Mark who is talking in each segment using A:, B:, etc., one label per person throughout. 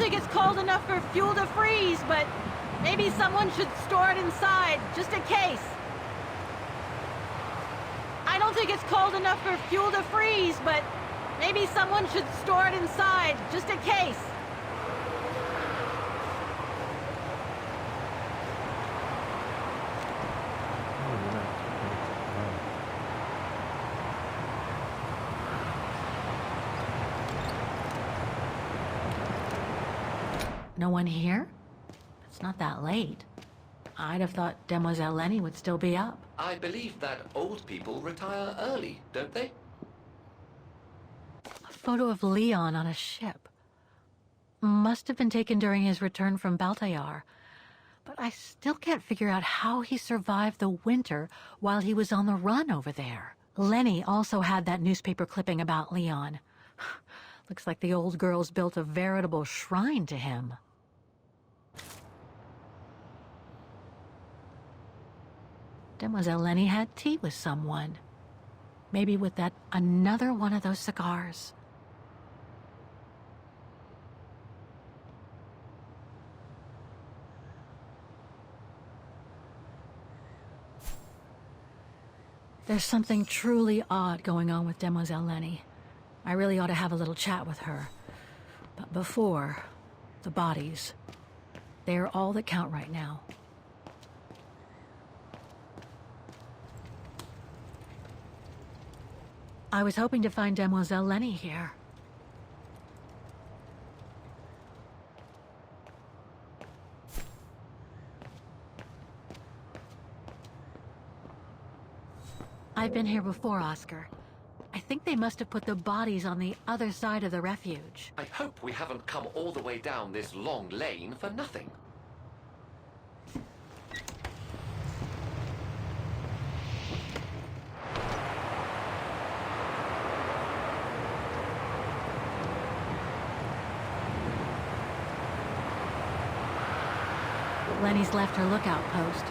A: think it's cold enough for fuel to freeze, but maybe someone should store it inside, just in case. I don't think it's cold enough for fuel to freeze, but maybe someone should store it inside, just in case. No one here? It's not that late. I'd have thought Demoiselle Lenny would still be up.
B: I believe that old people retire early, don't they?
A: A photo of Leon on a ship. Must have been taken during his return from Baltayar. But I still can't figure out how he survived the winter while he was on the run over there. Lenny also had that newspaper clipping about Leon. Looks like the old girls built a veritable shrine to him. Demoiselle Lenny had tea with someone. Maybe with that another one of those cigars. There's something truly odd going on with Demoiselle Lenny. I really ought to have a little chat with her. But before, the bodies. They're all that count right now. I was hoping to find Demoiselle Lenny here. I've been here before, Oscar. I think they must have put the bodies on the other side of the refuge.
B: I hope we haven't come all the way down this long lane for nothing.
A: Lenny's left her lookout post.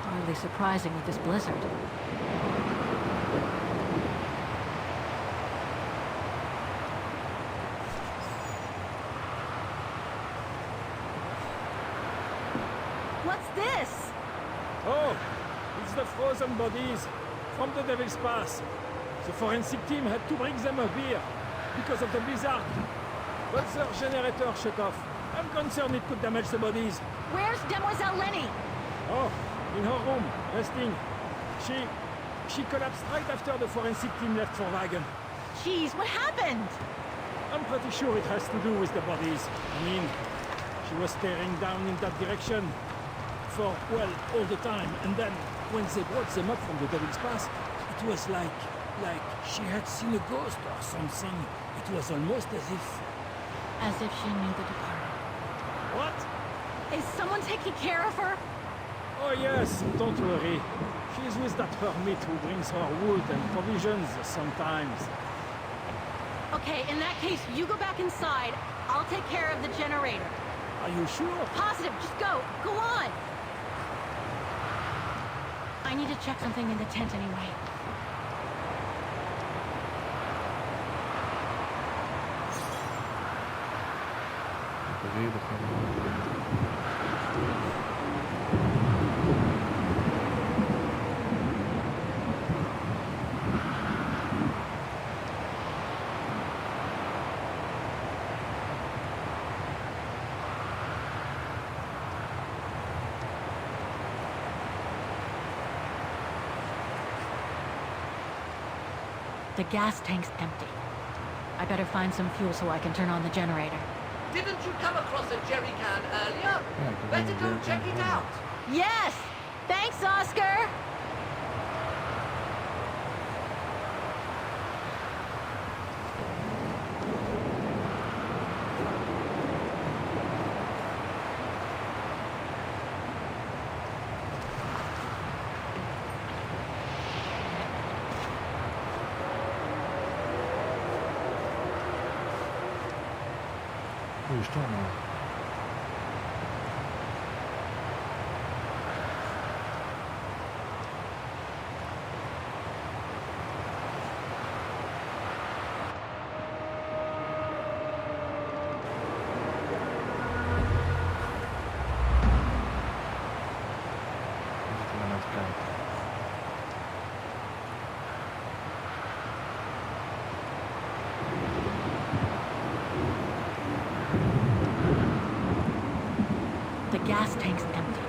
A: Hardly surprising with this blizzard. What's this?
C: Oh, it's the frozen bodies from the Devil's Pass. The forensic team had to bring them up here because of the blizzard. But their generator shut off. I'm concerned it could damage the bodies.
A: Where's Demoiselle Lenny?
C: Oh, in her room, resting. She collapsed right after the forensic team left for Wagon.
A: Jeez, what happened?
C: I'm pretty sure it has to do with the bodies. I mean, she was staring down in that direction for, well, all the time. And then, when they brought them up from the Devil's Pass, it was like she had seen a ghost or something. It was almost as if...
A: As if she knew the departed.
C: What?
A: Is someone taking care of her?
C: Oh yes, don't worry. She's with that hermit who brings her wood and provisions sometimes.
A: Okay, in that case, you go back inside. I'll take care of the generator.
C: Are you sure?
A: Positive, just go. Go on! I need to check something in the tent anyway. The gas tank's empty. I better find some fuel so I can turn on the generator.
B: Didn't you come across a jerry can earlier? Better go check it out.
A: Yes! Thanks, Oscar!
D: Justement.
A: gas tank's empty.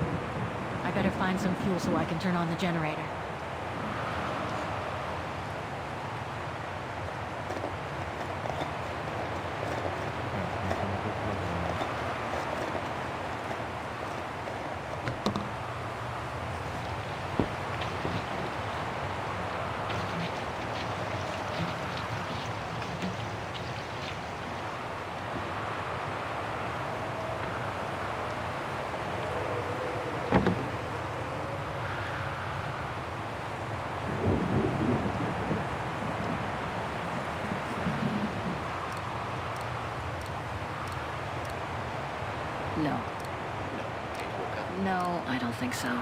A: I better find some fuel so I can turn on the generator. No.
B: No, Kate Walker.
A: No, I don't think so.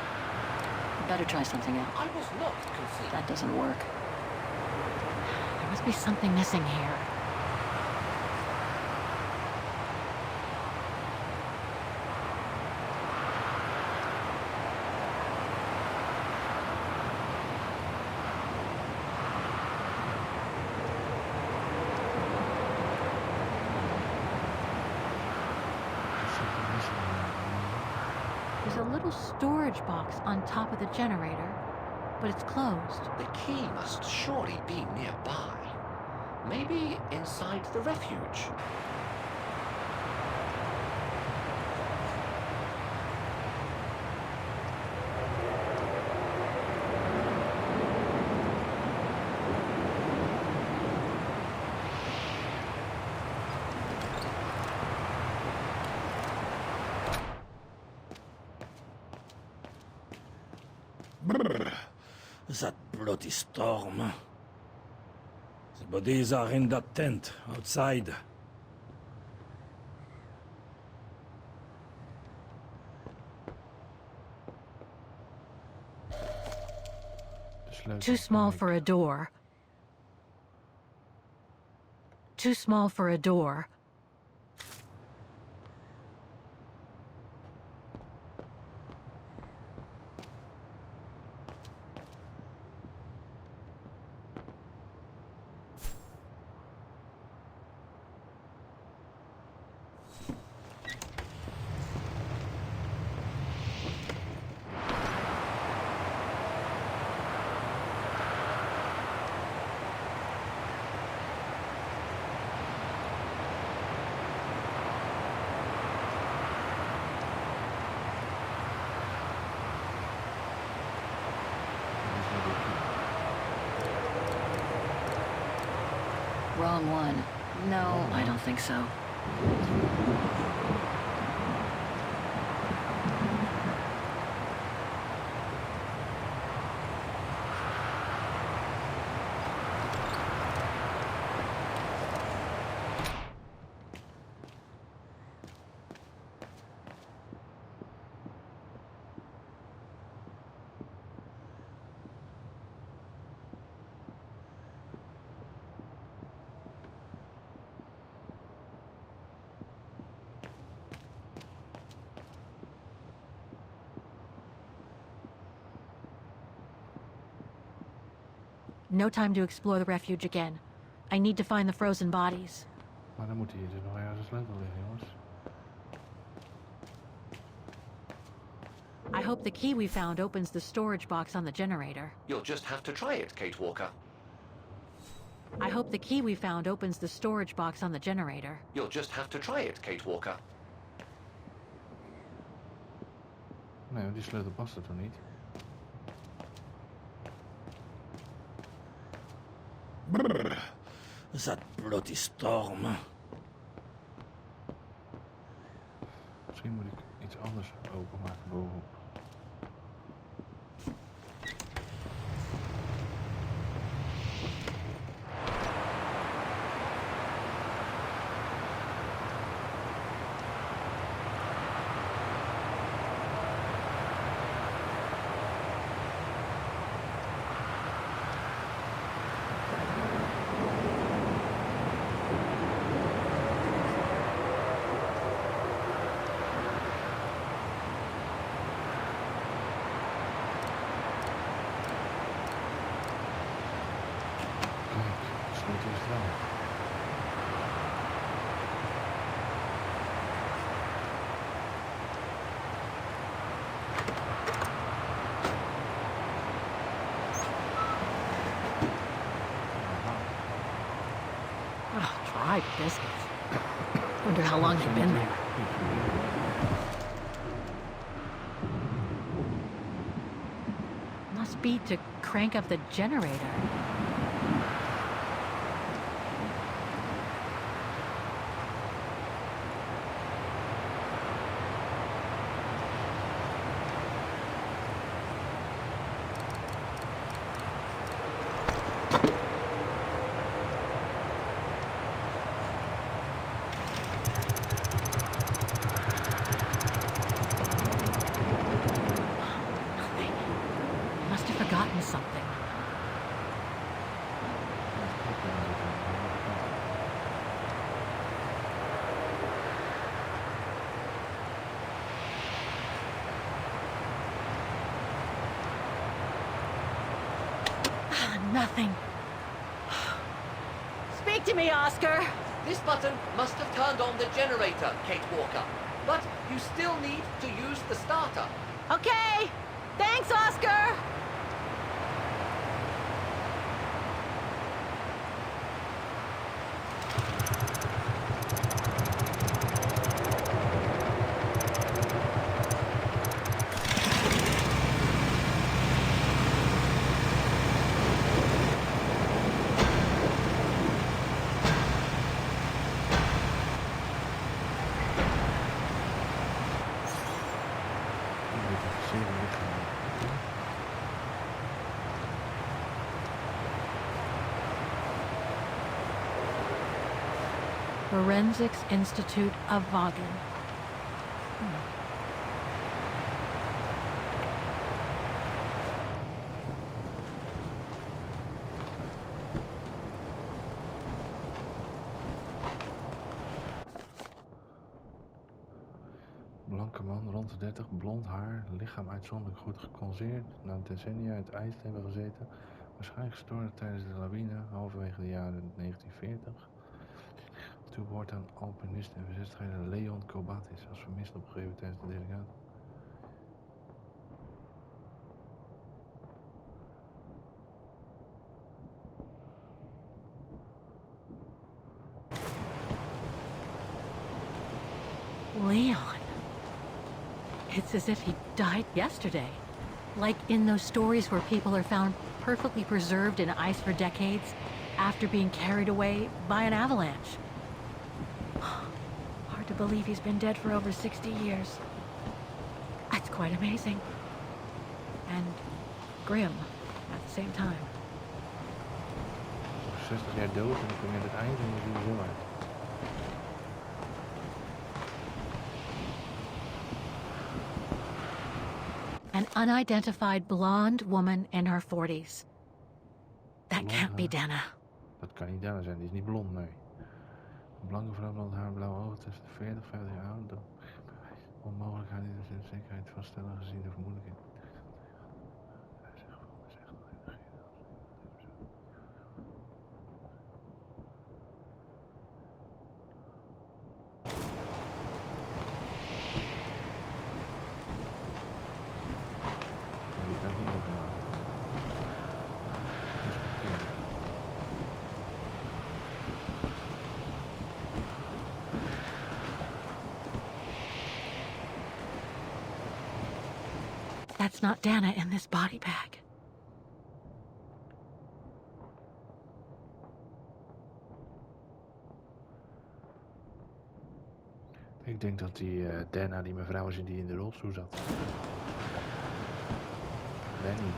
A: Better try something else.
B: I was not conceived.
A: That doesn't work. There must be something missing here. There's a little storage box on top of the generator, but it's closed.
B: The key must surely be nearby. Maybe inside the refuge.
C: That bloody storm. The bodies are in that tent outside.
A: Too small for a door. Too small for a door. Wrong one. No, I don't think so. No time to explore the refuge again. I need to find the frozen bodies.
D: Maar dan moet hij er nog ergens sleutel liggen, jongens.
A: I hope the key we found opens the storage box on the generator.
B: You'll just have to try it, Kate Walker.
A: I hope the key we found opens the storage box on the generator.
B: You'll just have to try it, Kate Walker.
D: Nee, want die sleutel past er toch niet?
C: That bloody storm.
D: Misschien moet ik iets anders openmaken bovenop.
A: fried biscuits. Wonder how long they've been there. Must be to crank up the generator. Nothing. Must have forgotten something. Nothing. Speak to me, Oscar.
B: This button must have turned on the generator, Kate Walker. But you still need to use the starter.
A: Okay. Thanks, Oscar. Forensics Institute of Vagen.
D: Blanke man, rond de 30, blond haar, lichaam uitzonderlijk goed geconserveerd, na een decennia in het ijs te hebben gezeten, waarschijnlijk gestorven tijdens de lawine, halverwege de jaren 1940. Toe behoort aan alpinist en verzetstrijder Leon Kobatis, als vermist opgegeven tijdens de delegatie.
A: Leon. It's as if he died yesterday. Like in those stories where people are found perfectly preserved in ice for decades after being carried away by an avalanche. Hard to believe he's been dead for over 60 years. That's quite amazing. And grim at the same time.
D: 60 jaar dood en dan kom je aan het eind en dan zie je zo uit.
A: An unidentified blonde woman in her 40s. That can't be Dana.
D: Dat kan niet Dana zijn, die is niet blond, nee. Een blanke vrouw, blond haar, blauwe ogen tussen de 40 en 50 jaar oud. Onmogelijkheid niet de zekerheid vaststellen gezien de vermoedelijkheid.
A: That's not Dana in this body bag.
D: Ik denk dat die Dana, die mevrouw is die in de rolstoel zat. Danny.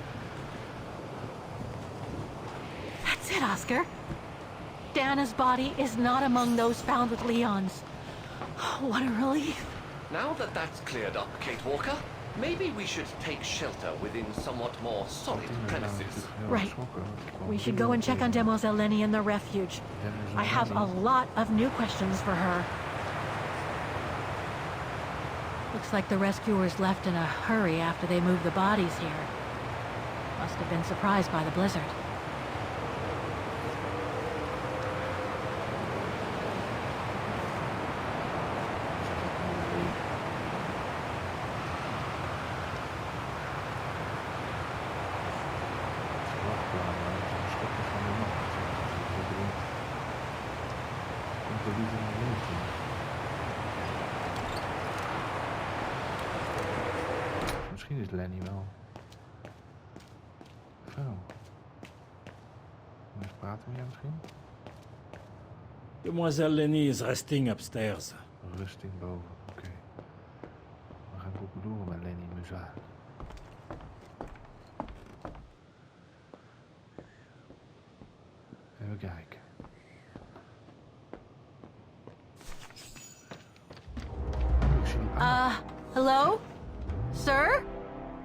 A: That's it, Oscar. Dana's body is not among those found with Leon's. What a relief.
B: Now that that's cleared up, Kate Walker, maybe we should take shelter within somewhat more solid premises.
A: Right. We should go and check on Demoiselle Lenny in the refuge. I have a lot of new questions for her. Looks like the rescuers left in a hurry after they moved the bodies here. Must have been surprised by the blizzard.
D: niet in de lucht. Misschien is Lenny wel. Zo. Eens praten weer misschien?
C: Demoiselle Lenny is resting upstairs.
D: Rusting boven, oké. We gaan ook door bij Lenny Musa. Even kijken. Ik zie die
A: Hello? Sir?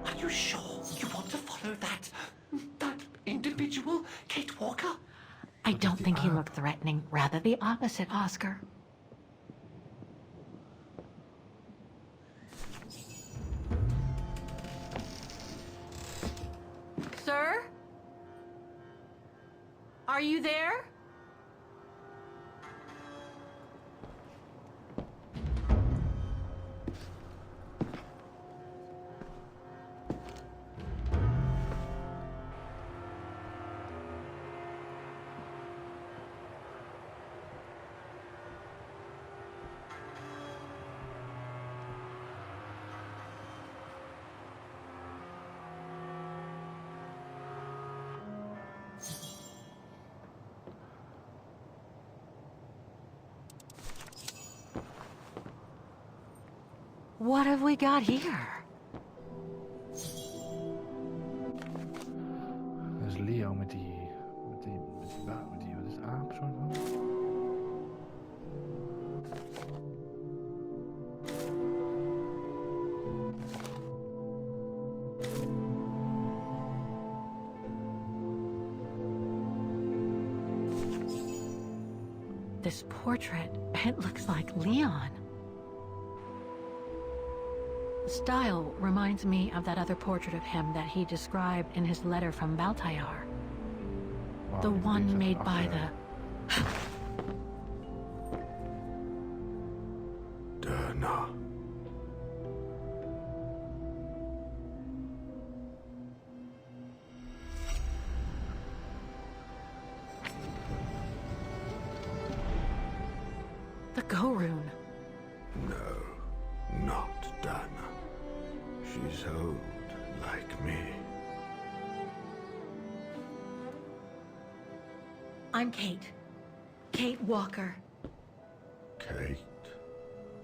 B: Are you sure you want to follow that individual, Kate Walker?
A: I don't think he looked threatening. Rather the opposite, Oscar. Sir? Are you there? What have we got here?
D: Dat is Leo met die wat is het, aap soort van?
A: This portrait, it looks like Leon. The style reminds me of that other portrait of him that he described in his letter from Baltayar.
D: Wow,
A: The
D: die
A: one
D: zat
A: made by
D: achter.
A: the...
E: Derna.
A: the Go Rune.
E: No, not Dana. She's old, like me.
A: I'm Kate. Kate Walker.
E: Kate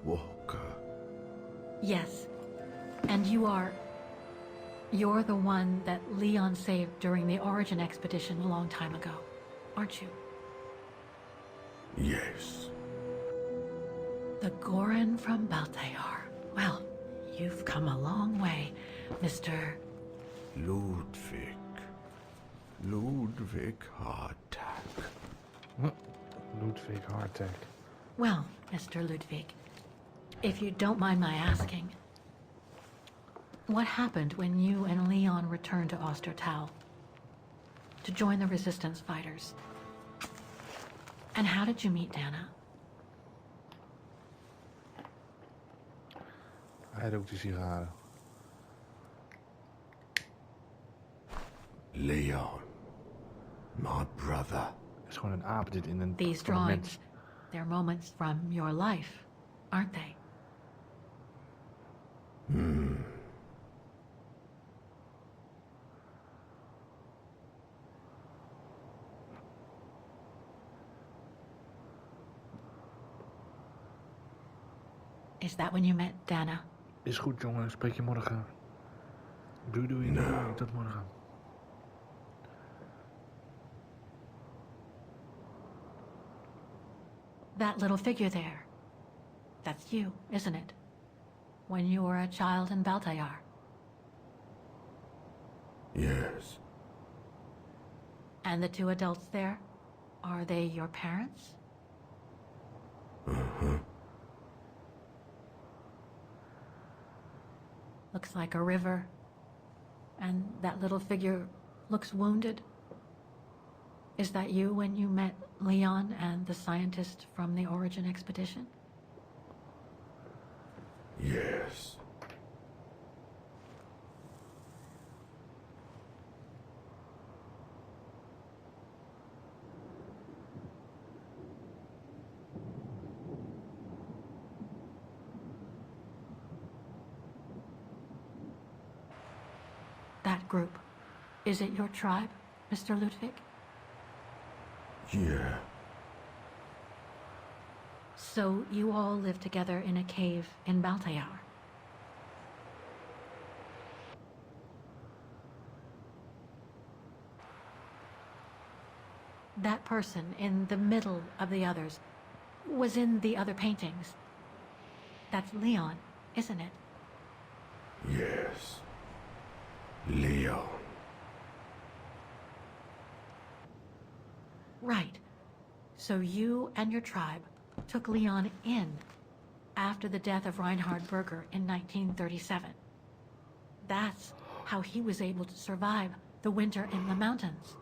E: Walker.
A: Yes. And you're the one that Leon saved during the Origin expedition a long time ago, aren't you?
E: Yes.
A: The Goran from Baltayar. Well, you've come a long way, Mr.
E: Ludwig. Ludwig Hardtack.
D: Ludwig Hardtack.
A: Well, Mr. Ludwig, if you don't mind my asking, what happened when you and Leon returned to Ostertal to join the resistance fighters? And how did you meet Dana?
D: Hij rookt die sigaren.
E: Leon. My brother.
D: Het is gewoon een aap dit in een...
A: These
D: van een mens.
A: drawings, they're moments from your life, aren't they? Is that when you met Dana?
D: Is goed, jongen. Spreek je morgen. Doei.
E: No.
D: Tot morgen.
A: That little figure there. That's you, isn't it? When you were a child in Baltayar.
E: Yes.
A: And the two adults there, are they your parents?
E: Uh-huh.
A: Looks like a river. And that little figure looks wounded. Is that you when you met Leon and the scientist from the Origin expedition?
E: Yes.
A: that group. Is it your tribe, Mr. Ludwig?
E: Yeah.
A: So you all live together in a cave in Baltayar? That person in the middle of the others was in the other paintings. That's Leon, isn't it?
E: Yes. Leon.
A: Right. So you and your tribe took Leon in after the death of Reinhard Berger in 1937. That's how he was able to survive the winter in the mountains.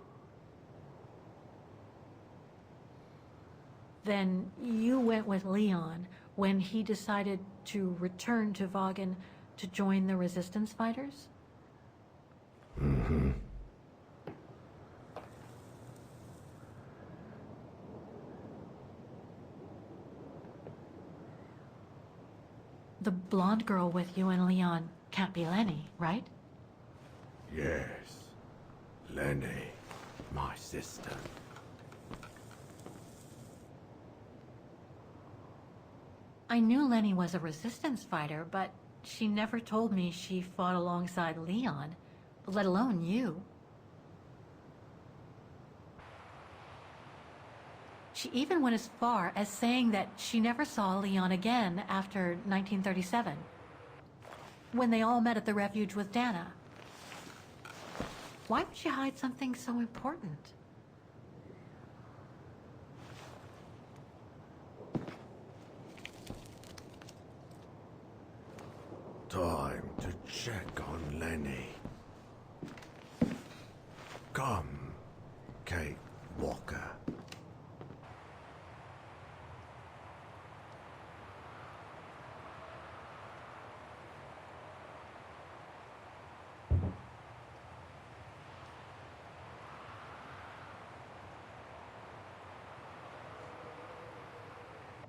A: Then you went with Leon when he decided to return to Vagen to join the resistance fighters?
E: Mm-hmm.
A: The blonde girl with you and Leon can't be Lenny, right?
E: Yes. Lenny, my sister.
A: I knew Lenny was a resistance fighter, but she never told me she fought alongside Leon, let alone you. She even went as far as saying that she never saw Leon again after 1937, when they all met at the refuge with Dana. Why would she hide something so important?
E: Time to check on Lenny. Come, Kate Walker.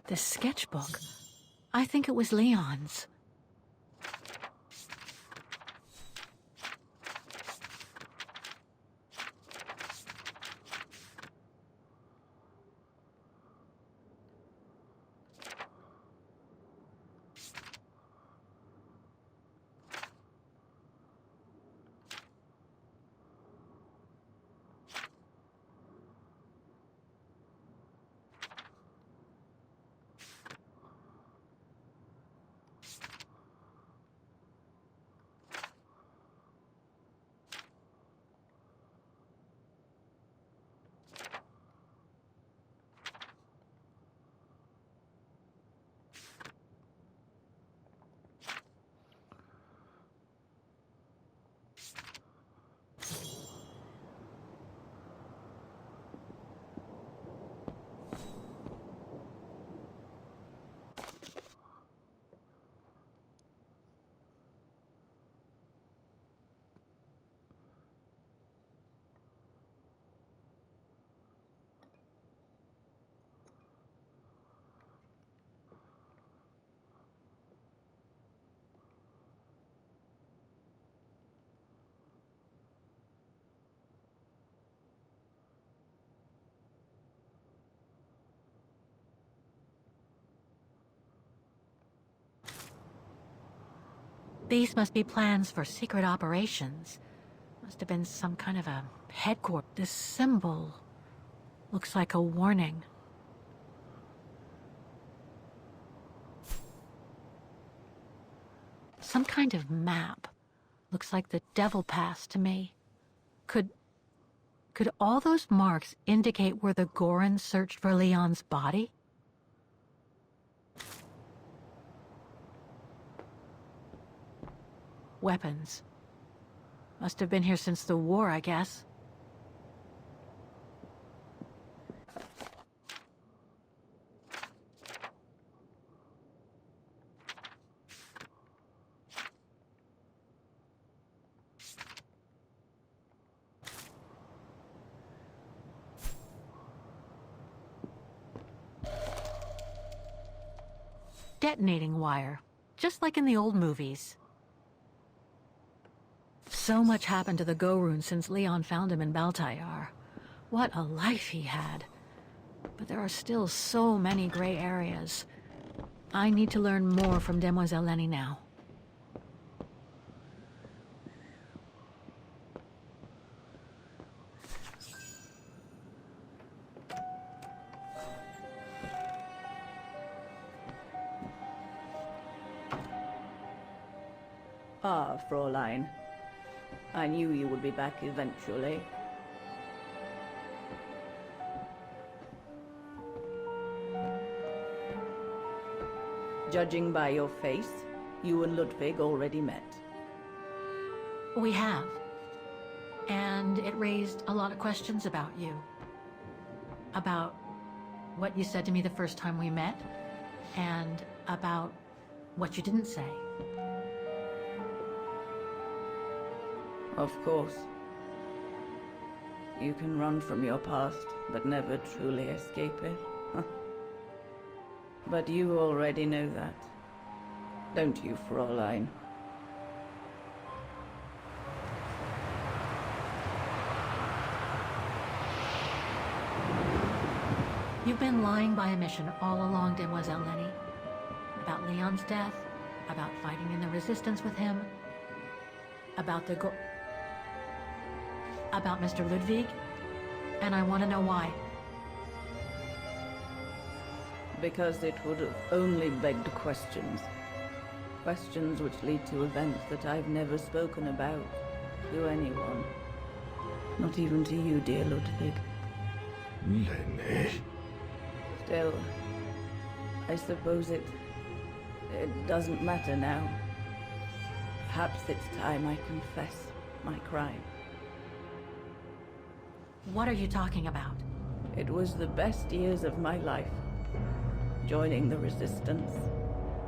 A: The sketchbook. I think it was Leon's. These must be plans for secret operations. Must have been some kind of a headquarters. This symbol looks like a warning. Some kind of map. Looks like the Devil Pass to me. Could all those marks indicate where the Gorons searched for Leon's body? Weapons. Must have been here since the war, I guess. Detonating wire, just like in the old movies. So much happened to the Gorun since Leon found him in Baltayar. What a life he had. But there are still so many gray areas. I need to learn more from Demoiselle Lenny now.
F: Ah, Fräulein. I knew you would be back eventually. Judging by your face, you and Ludwig already met.
A: We have. And it raised a lot of questions about you. About what you said to me the first time we met, and about what you didn't say.
F: Of course. You can run from your past, but never truly escape it. But you already know that. Don't you, Fräulein?
A: You've been lying by omission all along, Demoiselle Lenny. About Leon's death, about fighting in the resistance with him, about about Mr. Ludwig, and I want to know why.
F: Because it would have only begged questions. Questions which lead to events that I've never spoken about to anyone. Not even to you, dear Ludwig.
E: Lenny.
F: Still, I suppose it doesn't matter now. Perhaps it's time I confess my crime.
A: What are you talking about?
F: It was the best years of my life. Joining the resistance,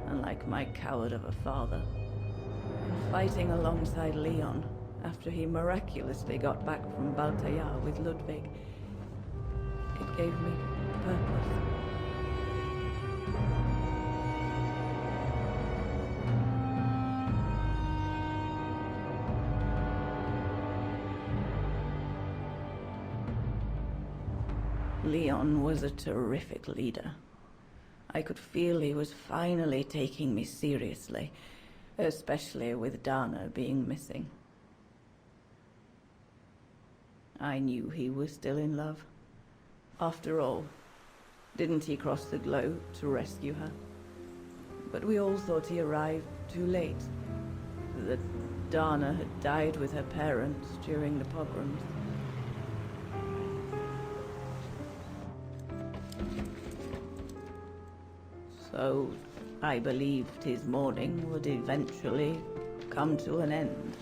F: unlike my coward of a father. And fighting alongside Leon after he miraculously got back from Baltayar with Ludwig. It gave me purpose. Leon was a terrific leader. I could feel he was finally taking me seriously, especially with Dana being missing. I knew he was still in love. After all, didn't he cross the globe to rescue her? But we all thought he arrived too late. That Dana had died with her parents during the pogroms. So, I believed his mourning would eventually come to an end.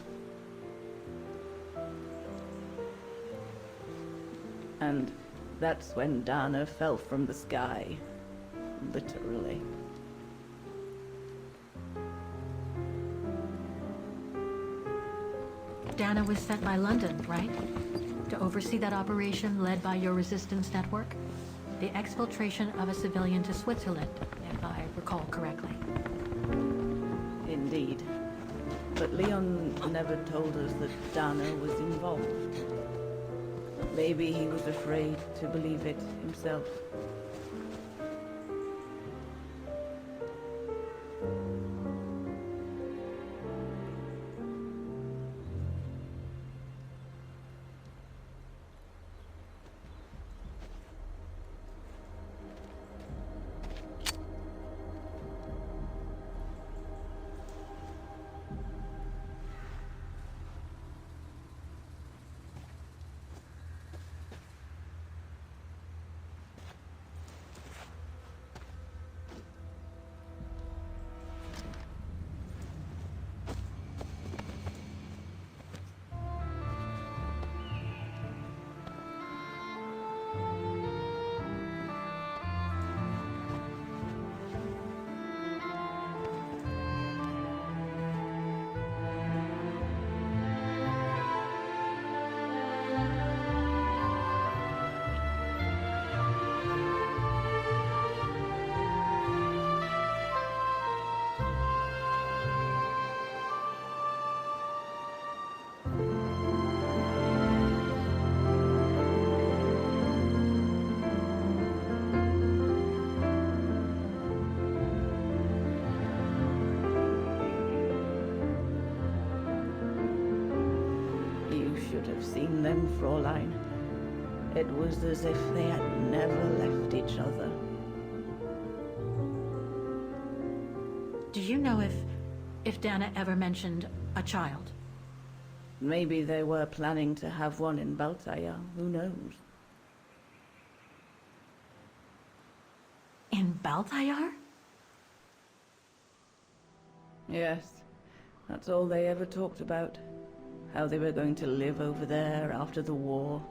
F: And that's when Dana fell from the sky, literally.
A: Dana was sent by London, right? To oversee that operation led by your resistance network? The exfiltration of a civilian to Switzerland, if I recall correctly.
F: Indeed. But Leon never told us that Dana was involved. Maybe he was afraid to believe it himself. Fraulein. It was as if they had never left each other.
A: Do you know if Dana ever mentioned a child?
F: Maybe they were planning to have one in Baltaya, who knows?
A: In Baltayar?
F: Yes, that's all they ever talked about. How they were going to live over there after the war,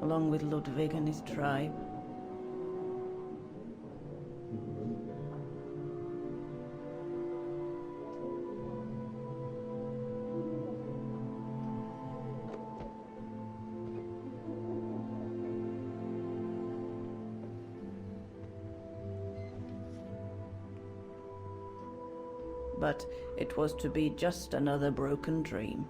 F: along with Ludwig and his tribe. But it was to be just another broken dream.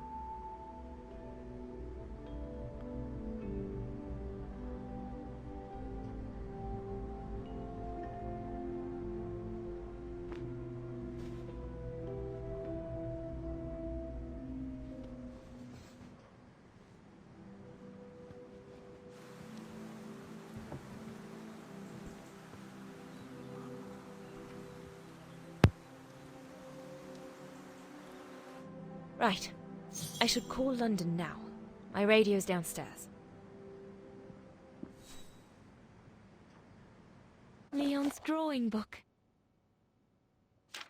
G: Right. I should call London now. My radio's downstairs. Leon's drawing book.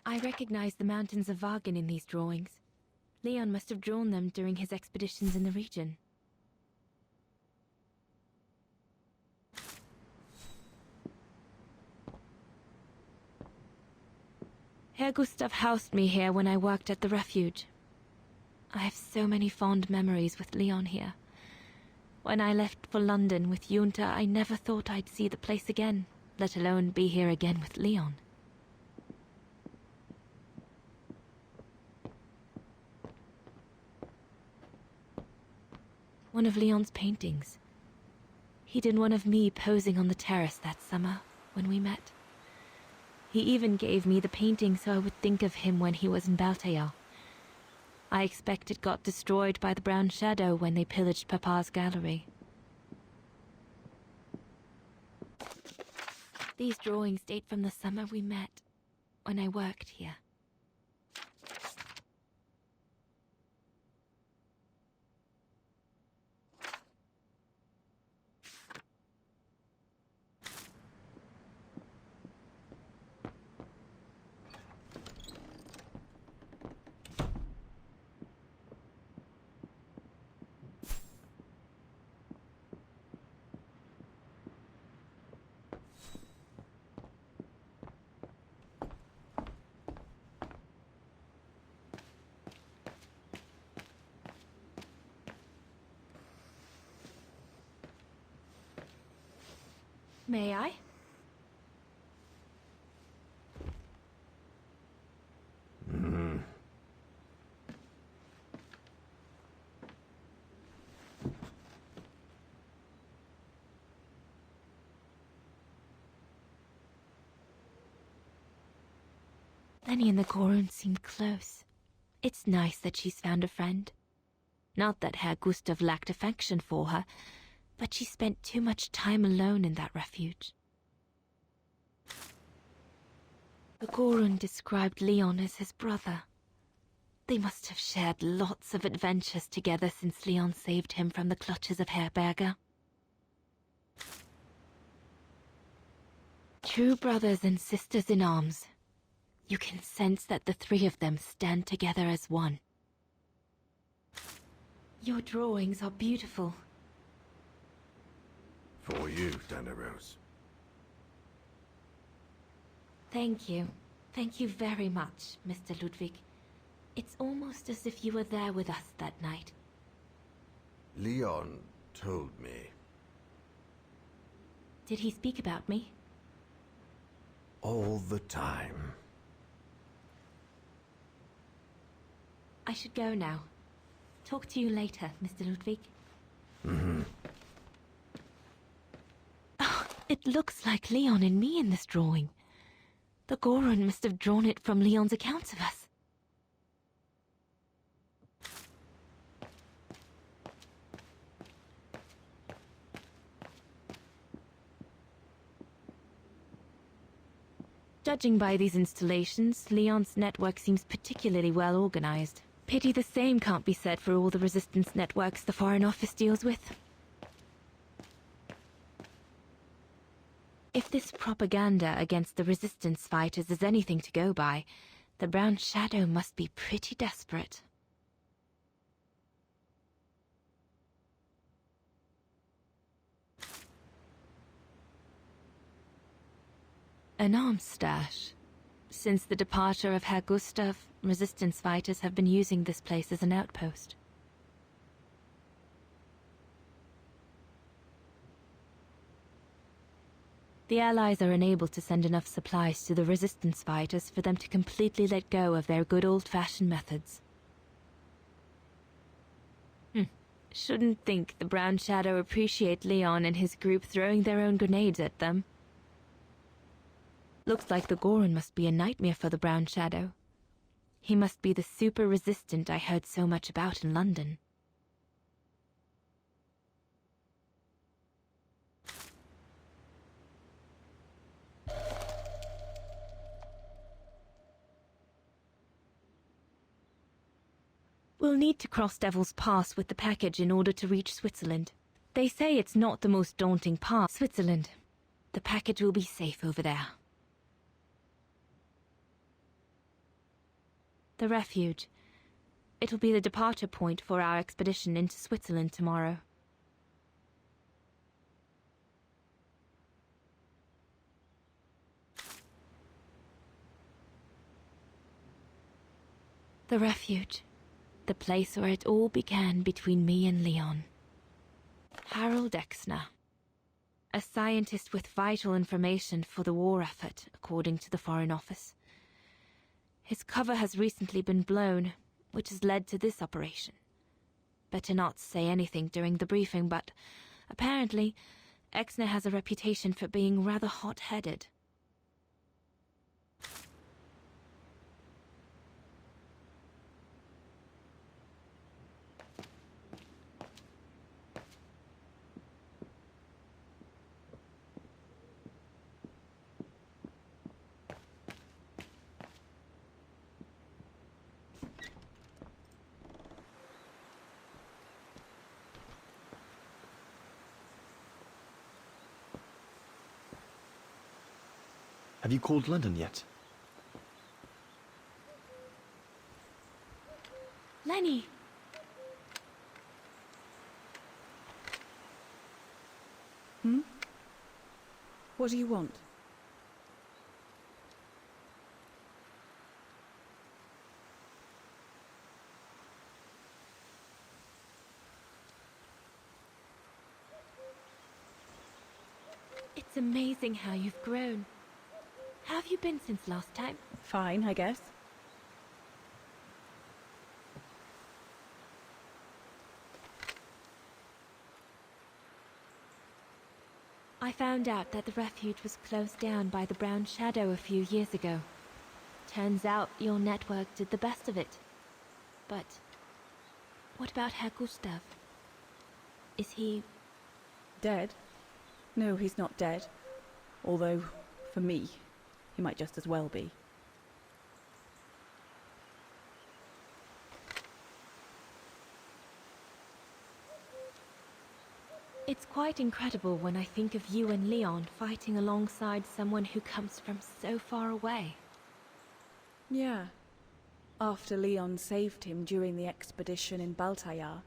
G: I recognize the mountains of Vagen in these drawings. Leon must have drawn them during his expeditions in the region. Herr Gustav housed me here when I worked at the refuge. I have so many fond memories with Leon here. When I left for London with Junta, I never thought I'd see the place again, let alone be here again with Leon. One of Leon's paintings. He did one of me posing on the terrace that summer when we met. He even gave me the painting so I would think of him when he was in Baltaya. I expect it got destroyed by the Brown Shadow when they pillaged Papa's gallery. These drawings date from the summer we met, when I worked here. May I? Lenny and the Gorun seem close. It's nice that she's found a friend. Not that Herr Gustav lacked affection for her, but she spent too much time alone in that refuge. The Gorun described Leon as his brother. They must have shared lots of adventures together since Leon saved him from the clutches of Herberger. True brothers and sisters in arms. You can sense that the three of them stand together as one. Your drawings are beautiful.
E: For you, Dana Roze.
G: Thank you. Thank you very much, Mr. Ludwig. It's almost as if you were there with us that night.
E: Leon told me.
G: Did he speak about me?
E: All the time.
G: I should go now. Talk to you later, Mr. Ludwig. Oh, it looks like Leon and me in this drawing. The Gorun must have drawn it from Leon's accounts of us. Judging by these installations, Leon's network seems particularly well organized. Pity the same can't be said for all the resistance networks the Foreign Office deals with. If this propaganda against the resistance fighters is anything to go by, the Brown Shadow must be pretty desperate. An arms stash. Since the departure of Herr Gustav, resistance fighters have been using this place as an outpost. The Allies are unable to send enough supplies to the resistance fighters for them to completely let go of their good old-fashioned methods. Shouldn't think the Brown Shadow appreciate Leon and his group throwing their own grenades at them. Looks like the Goron must be a nightmare for the Brown Shadow. He must be the super resistant I heard so much about in London. We'll need to cross Devil's Pass with the package in order to reach Switzerland. They say it's not the most daunting part. Switzerland. The package will be safe over there. The refuge. It'll be the departure point for our expedition into Switzerland tomorrow. The refuge. The place where it all began between me and Leon. Harold Exner. A scientist with vital information for the war effort, according to the Foreign Office. His cover has recently been blown, which has led to this operation. Better not say anything during the briefing, but apparently, Exner has a reputation for being rather hot-headed.
H: Have you called London yet?
G: Lenny!
F: What do you want?
G: It's amazing how you've grown. How have you been since last time?
F: Fine, I guess.
G: I found out that the refuge was closed down by the Brown Shadow a few years ago. Turns out your network did the best of it. But what about Herr Gustav? Is he...
F: Dead? No, he's not dead. Although, for me, he might just as well be.
G: It's quite incredible when I think of you and Leon fighting alongside someone who comes from so far away.
F: Yeah. After Leon saved him during the expedition in Baltayar,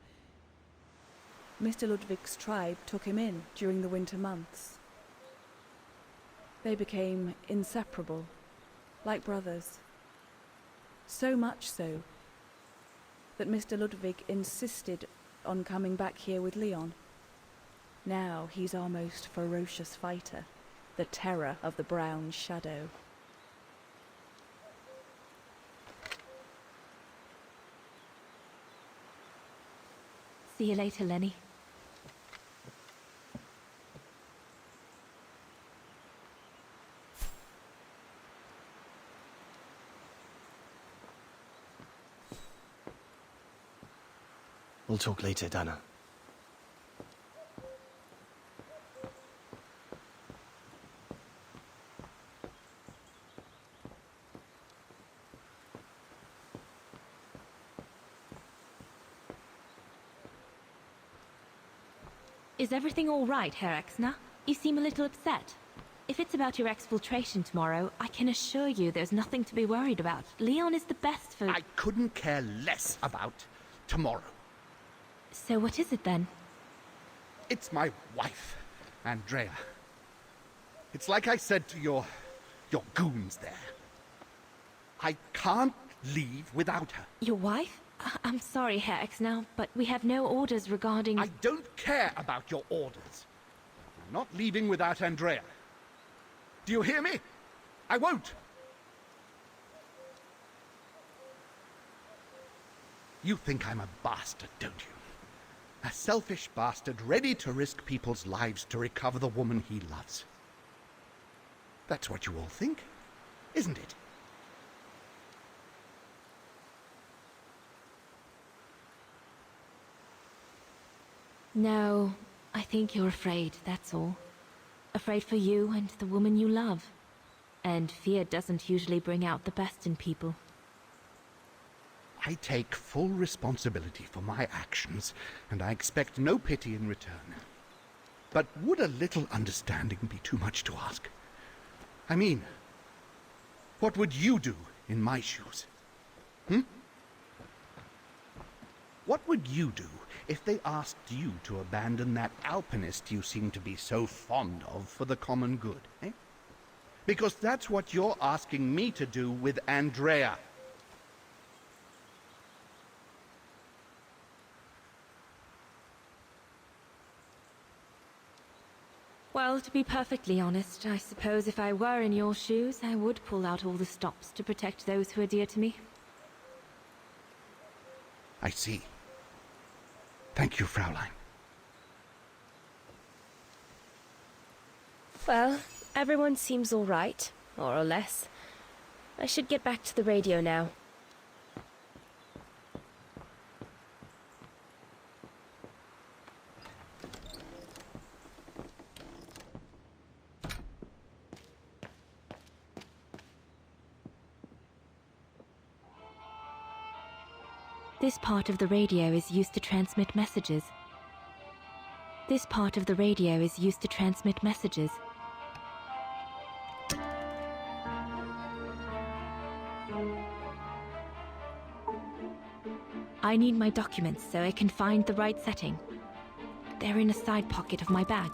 F: Mr. Ludwig's tribe took him in during the winter months. They became inseparable, like brothers. So much so that Mr. Ludwig insisted on coming back here with Leon. Now he's our most ferocious fighter, the terror of the Brown Shadow.
G: See you later, Lenny.
H: We'll talk later, Dana.
G: Is everything all right, Herr Exner? You seem a little upset. If it's about your exfiltration tomorrow, I can assure you there's nothing to be worried about. Leon is the best for...
I: I couldn't care less about tomorrow.
G: So what is it then?
I: It's my wife, Andrea. It's like I said to your goons there. I can't leave without her.
G: Your wife? I'm sorry, Herr Exner, but we have no orders regarding...
I: I don't care about your orders. I'm not leaving without Andrea. Do you hear me? I won't. You think I'm a bastard, don't you? A selfish bastard ready to risk people's lives to recover the woman he loves. That's what you all think, isn't it?
G: No, I think you're afraid, that's all. Afraid for you and the woman you love. And fear doesn't usually bring out the best in people.
I: I take full responsibility for my actions, and I expect no pity in return. But would a little understanding be too much to ask? I mean, what would you do in my shoes? What would you do if they asked you to abandon that alpinist you seem to be so fond of for the common good, eh? Because that's what you're asking me to do with Andrea.
G: Well, to be perfectly honest, I suppose if I were in your shoes, I would pull out all the stops to protect those who are dear to me.
I: I see. Thank you, Fraulein.
J: Well, everyone seems all right, more or less. I should get back to the radio now.
G: This part of the radio is used to transmit messages. This part of the radio is used to transmit messages. I need my documents so I can find the right setting. They're in a side pocket of my bag.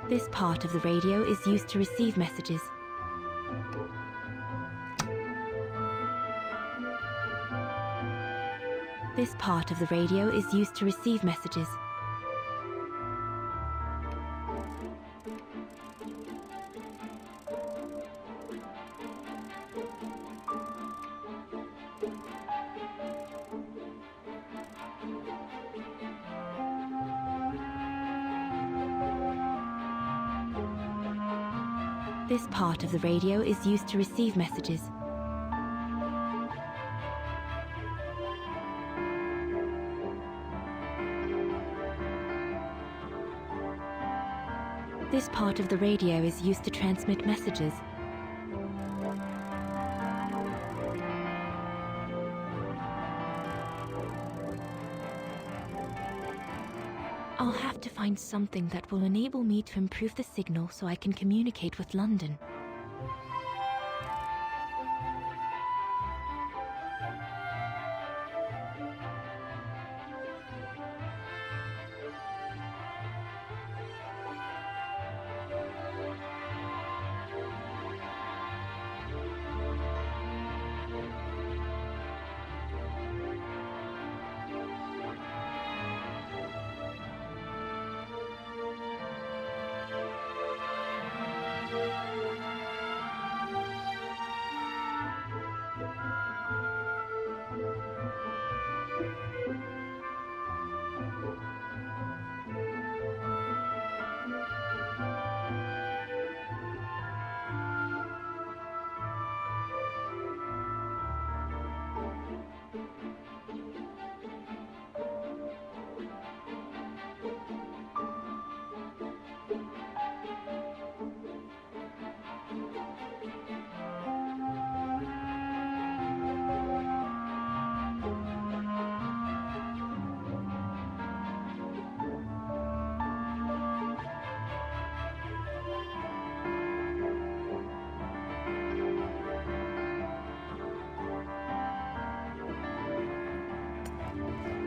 G: This part of the radio is used to receive messages. This part of the radio is used to receive messages. This part of the radio is used to receive messages. This part of the radio is used to transmit messages. I'll have find something that will enable me to improve the signal so I can communicate with London.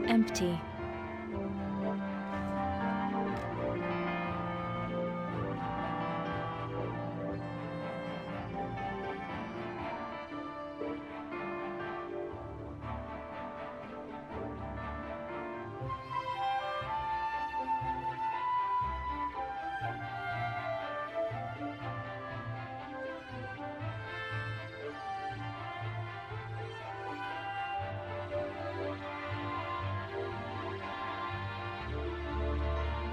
G: Empty.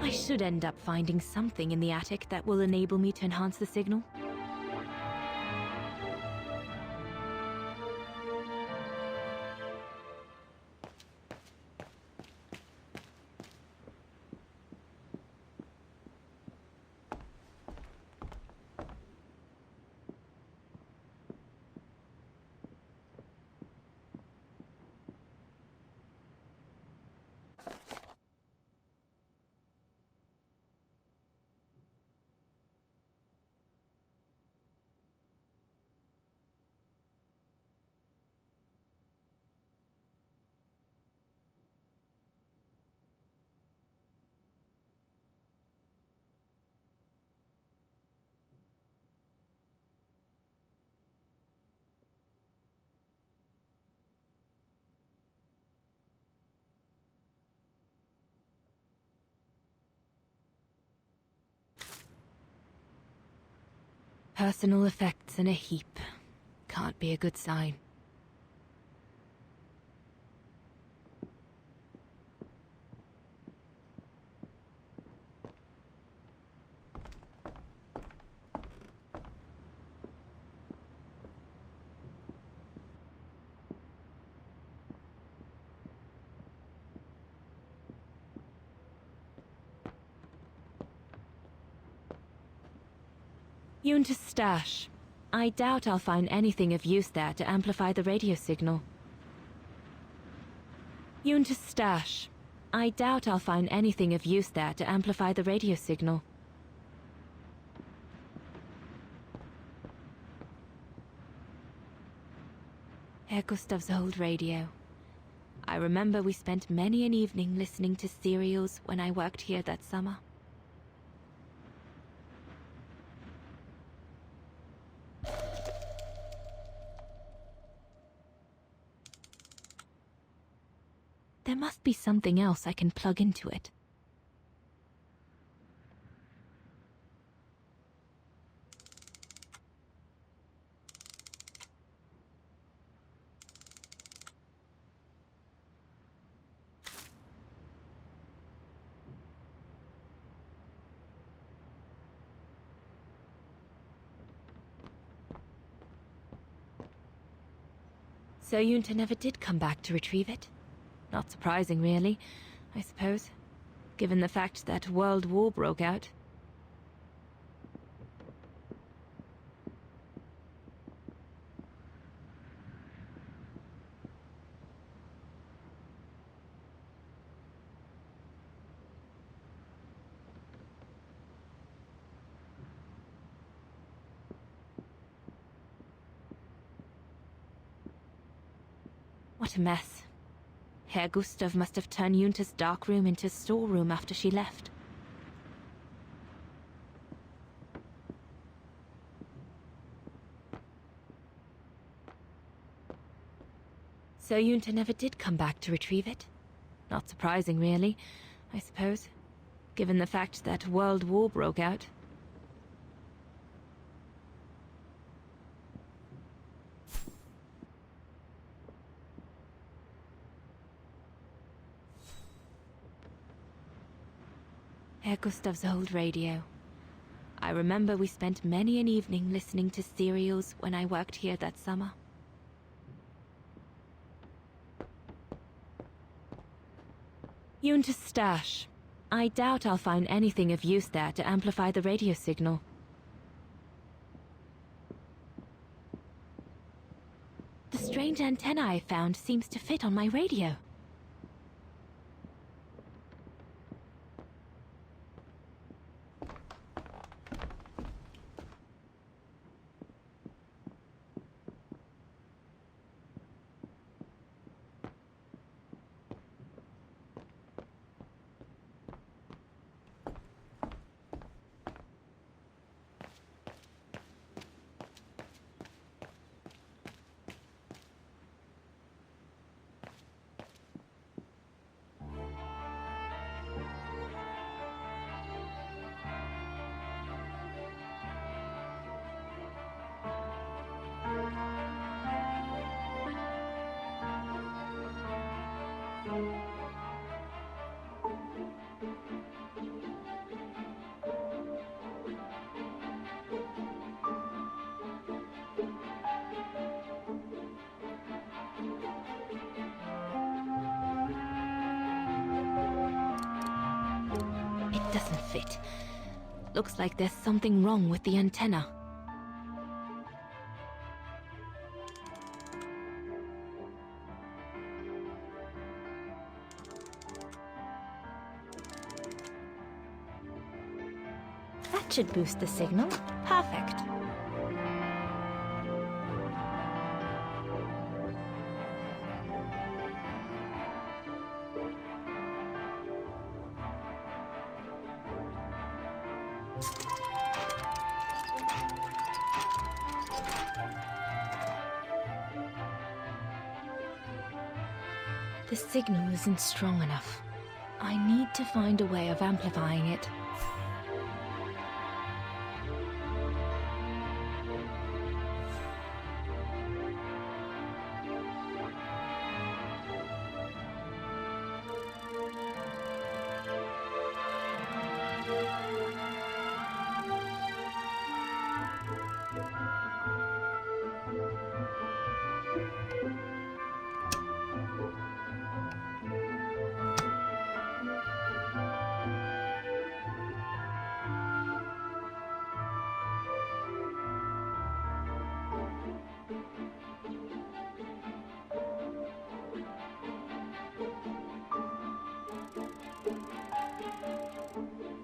G: I should end up finding something in the attic that will enable me to enhance the signal. Personal effects in a heap. Can't be a good sign. Yunta's stash. I doubt I'll find anything of use there to amplify the radio signal. Yunta's stash. I doubt I'll find anything of use there to amplify the radio signal. Herr Gustav's old radio. I remember we spent many an evening listening to serials when I worked here that summer. There must be something else I can plug into it. So Yunta never did come back to retrieve it? Not surprising, really, I suppose, given the fact that World War broke out. What a mess. Herr Gustav must have turned Junta's dark room into a storeroom after she left. So Junta never did come back to retrieve it? Not surprising, really, I suppose, given the fact that World War broke out. Herr Gustav's old radio. I remember we spent many an evening listening to serials when I worked here that summer. Junta's stash. I doubt I'll find anything of use there to amplify the radio signal. The strange antenna I found seems to fit on my radio. Doesn't fit. Looks like there's something wrong with the antenna. That should boost the signal. Perfect. The signal isn't strong enough. I need to find a way of amplifying it.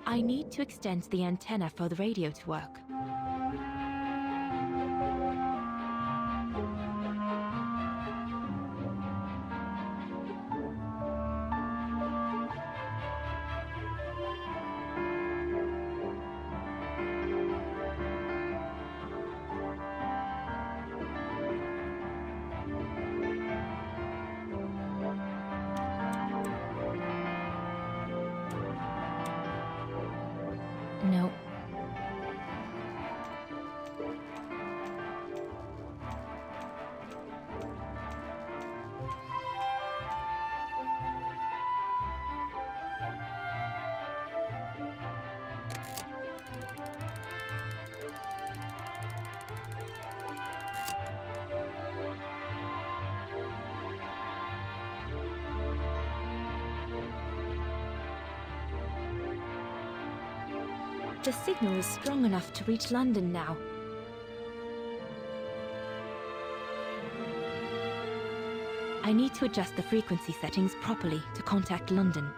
G: I need to extend the antenna for the radio to work. No. The signal is strong enough to reach London now. I need to adjust the frequency settings properly to contact London.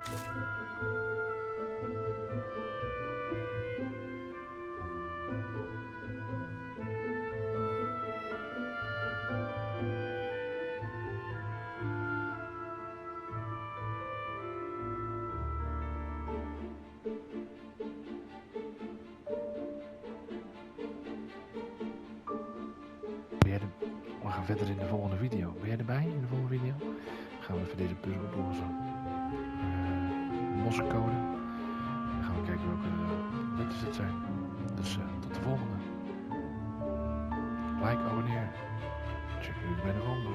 D: We gaan verder in de volgende video. Ben jij erbij in de volgende video? Gaan we even deze puzzel oplossen. Mossencode. Dan gaan we kijken welke letters het zijn. Dus tot de volgende. Like, abonneer. Check jullie bij de volgende.